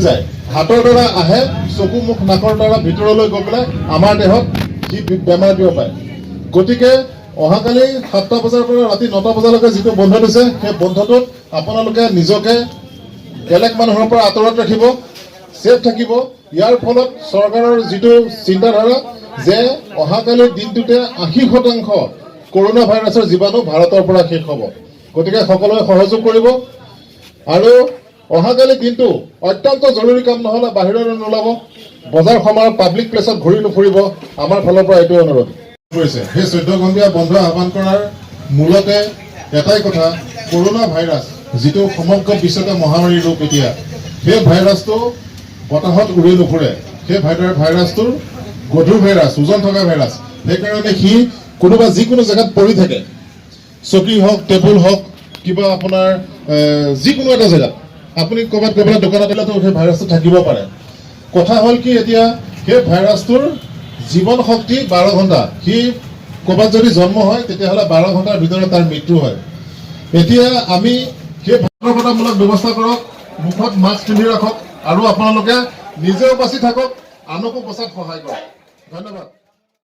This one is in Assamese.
যায় হাতৰ দ্বাৰা আহে চকু মুখ নাকৰ দ্বাৰা ভিতৰলৈ গৈ পেলাই আমাৰ দেহত যি বেমাৰ দিব পাৰে। গতিকে অহাকালি 7টা বজাৰ পৰা ৰাতি 9টা বজালৈকে যিটো বন্ধ দিছে সেই বন্ধটোত আপোনালোকে নিজকে বেলেগ মানুহৰ পৰা আঁতৰত ৰাখিব, সেফ থাকিব। ইয়াৰ ফলত চৰকাৰৰ যিটো চিন্তাধাৰা যে অহাকালিৰ দিনটোতে 80% কৰোনা ভাইৰাছৰ জীৱাণু ভাৰতৰ পৰা শেষ হ'ব। গতিকে সকলোৱে সহযোগ কৰিব আৰু অহাকালি দিনটো অত্যন্ত জৰুৰী কাম নহলে বাহিৰলৈ নোলাব, বজাৰ সমাৰ পাব্লিক প্লেছত ঘূৰি নুফুৰিব। আমাৰ ফালৰ পৰা এইটো অনুৰোধ কৰিছে। সেই 14 ঘণ্টীয়া বন্ধ আহ্বান কৰাৰ মূলতে এটাই কথা, কৰোনা ভাইৰাছ যিটো সমগ্ৰ বিশ্বতে মহামাৰী ৰূপ এতিয়া, সেই ভাইৰাছটো বতাহত উৰি নুফুৰে। সেই ভাইৰাছটোৰ গধুৰ ভাইৰাছ, ওজন থকা ভাইৰাছ। সেইকাৰণে সি কোনোবা যিকোনো জেগাত পৰি থাকে, চকী হওক, টেবুল হওক, কিবা আপোনাৰ যিকোনো এটা জেগাত আপুনি ক'ৰবাত গৈ পেলাই দোকানত দিলেতো সেই ভাইৰাছটো থাকিব পাৰে। কথা হ'ল কি, এতিয়া সেই ভাইৰাছটোৰ জীৱন শক্তি 12 ঘণ্টা। সি ক'ৰবাত যদি জন্ম হয় তেতিয়াহ'লে 12 ঘণ্টাৰ ভিতৰত তাৰ মৃত্যু হয়। এতিয়া আমি সেই সতৰ্কতামূলক ব্যৱস্থা কৰক, মুখত মাস্ক পিন্ধি ৰাখক আৰু আপোনালোকে নিজেও বাচি থাকক, আনকো বচাত সহায় কৰক। ধন্যবাদ।